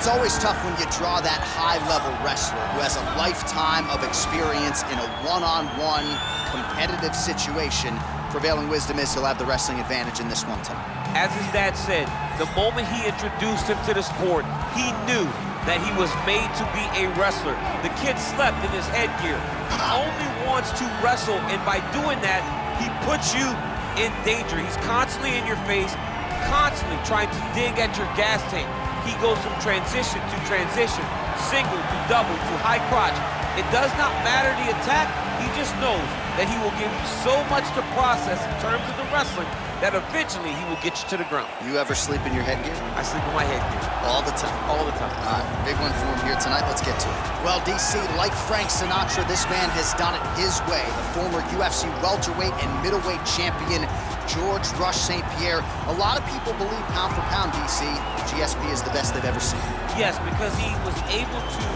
It's always tough when you draw that high-level wrestler who has a lifetime of experience in a one-on-one competitive situation. Prevailing wisdom is he'll have the wrestling advantage in this one tonight. As his dad said, the moment he introduced him to the sport, he knew that he was made to be a wrestler. The kid slept in his headgear. He only wants to wrestle, and by doing that, he puts you in danger. He's constantly in your face, constantly trying to dig at your gas tank. He goes from transition to transition, single to double to high crotch. It does not matter the attack. He just knows that he will give you so much to process in terms of the wrestling that eventually he will get you to the ground. You ever sleep in your headgear? I sleep in my headgear. All the time? All the time. All right, big one for him here tonight. Let's get to it. Well, DC, like Frank Sinatra, this man has done it his way. The former UFC welterweight and middleweight champion, George Rush St. Pierre. A lot of people believe pound for pound, DC, GSP is the best they've ever seen. Yes, because he was able to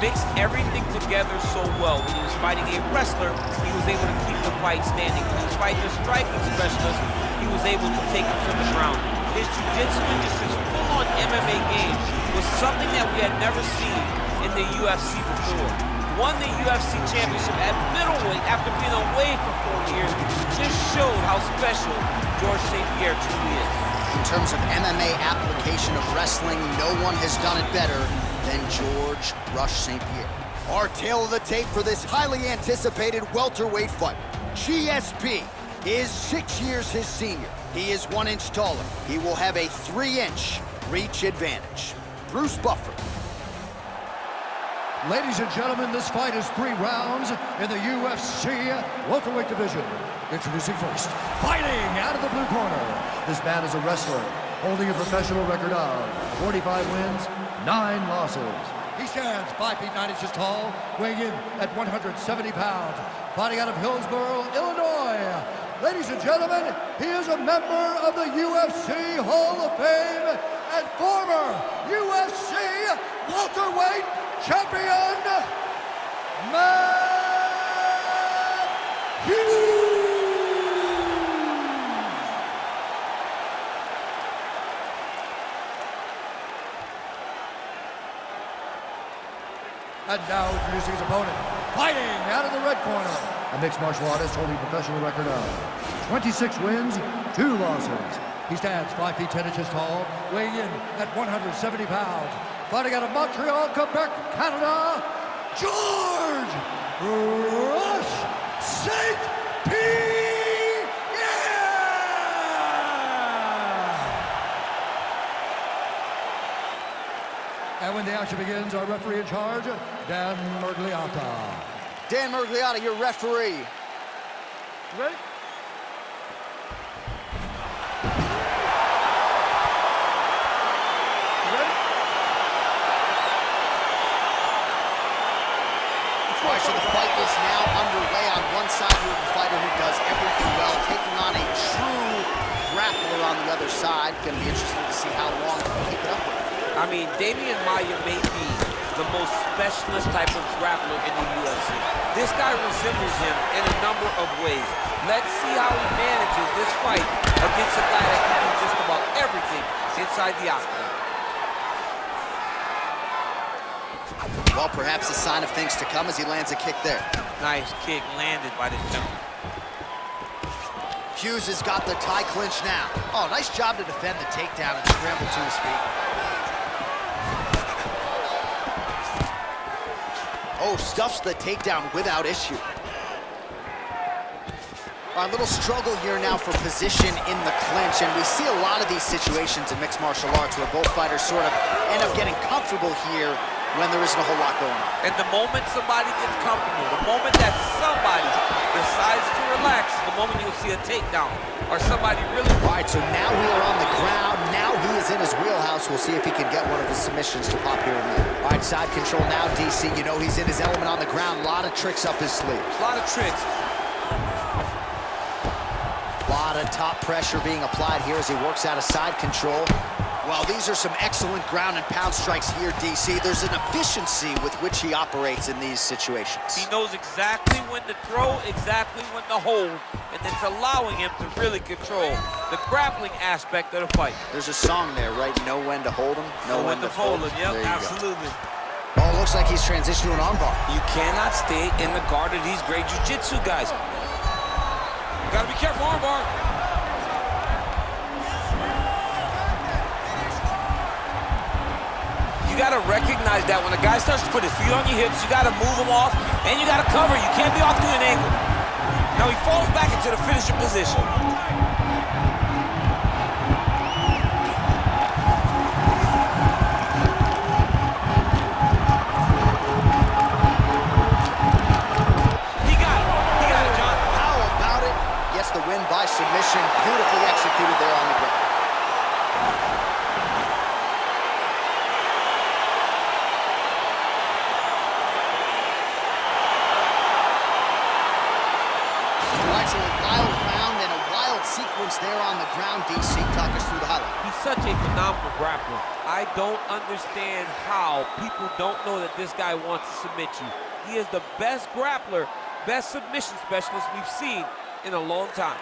mix everything together so well. When he was fighting a wrestler, he was able to keep the fight standing. When he was fighting a striking specialist, he was able to take him to the ground. His jiu-jitsu and just his full-on MMA game was something that we had never seen in the UFC before. Won the UFC championship at middleweight after being away for 4 years. Just showed how special George St. Pierre truly is. In terms of MMA application of wrestling, no one has done it better than George Rush St. Pierre. Our tale of the tape for this highly anticipated welterweight fight. GSP is 6 years his senior. He is 1 inch taller. He will have a 3-inch reach advantage. Bruce Buffer. Ladies and gentlemen, this fight is 3 rounds in the UFC welterweight division. Introducing first, fighting out of the blue corner. This man is a wrestler, holding a professional record of 45 wins, 9 losses. He stands 5 feet 9 inches tall, weighing in at 170 pounds, fighting out of Hillsboro, Illinois. Ladies and gentlemen, he is a member of the UFC Hall of Fame and former UFC welterweight champion, Hughes. And now introducing his opponent, fighting out of the red corner, a mixed martial artist holding a professional record of 26 wins, 2 losses. He stands 5 feet 10 inches tall, weighing in at 170 pounds, fighting out of Montreal, Quebec, Canada, George Rush St. Pierre! And when the action begins, our referee in charge, Dan Mergliata. Dan Mergliata, your referee. Ready? All right, so the fight is now underway. On one side, you have a fighter who does everything well, taking on a true grappler on the other side. Going to be interesting to see how long he can keep it up with. I mean, Damian Maia may be the most specialist type of grappler in the UFC. This guy resembles him in a number of ways. Let's see how he manages this fight against a guy that can do just about everything inside the octagon. Well, perhaps a sign of things to come as he lands a kick there. Nice kick landed by this gentleman. Hughes has got the tie clinch now. Oh, nice job to defend the takedown and scramble to his feet. Oh, stuffs the takedown without issue. A little struggle here now for position in the clinch, and we see a lot of these situations in mixed martial arts where both fighters sort of end up getting comfortable here when there isn't a whole lot going on. And the moment somebody gets comfortable, the moment that somebody decides to relax, the moment you'll see a takedown or somebody really... All right, so now we are on the ground. Now he is in his wheelhouse. We'll see if he can get one of his submissions to pop here and there. All right, side control now, DC. You know he's in his element on the ground. A lot of tricks up his sleeve. A lot of tricks. A lot of top pressure being applied here as he works out of side control. Well, these are some excellent ground and pound strikes here, DC. There's an efficiency with which he operates in these situations. He knows exactly when to throw, exactly when to hold, and it's allowing him to really control the grappling aspect of the fight. There's a song there, right? Know when to hold him, know when to fold him. Yep, absolutely. Oh, looks like he's transitioned to an armbar. You cannot stay in the guard of these great jiu-jitsu guys. You gotta be careful, armbar. You gotta recognize that when a guy starts to put his feet on your hips, you gotta move him off, and you gotta cover. You can't be off to an angle. Now he falls back into the finisher position. He got it, John. How about it? Gets the win by submission. Beautifully executed there on the ground. A wild round and a wild sequence there on the ground. DC, talk us through the highlight. He's such a phenomenal grappler. I don't understand how people don't know that this guy wants to submit you. He is the best grappler, best submission specialist we've seen in a long time.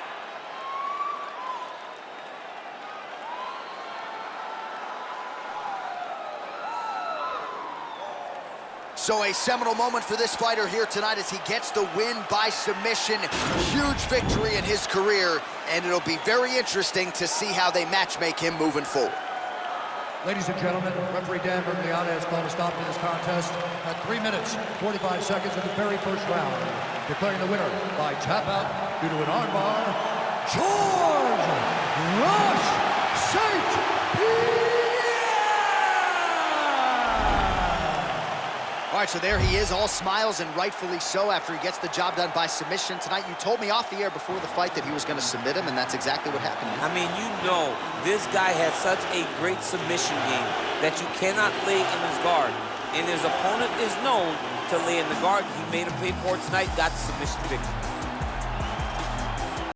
So a seminal moment for this fighter here tonight as he gets the win by submission. Huge victory in his career, and it'll be very interesting to see how they matchmake him moving forward. Ladies and gentlemen, referee Dan Bergliana has called a stop to this contest at 3 minutes, 45 seconds of the very first round. Declaring the winner by tap out due to an armbar, George Rush St. Pierre! All right, so there he is, all smiles, and rightfully so after he gets the job done by submission tonight. You told me off the air before the fight that he was going to submit him, and that's exactly what happened. I mean, you know, this guy has such a great submission game that you cannot lay in his guard. And his opponent is known to lay in the guard. He made him pay for it tonight, got the submission victory.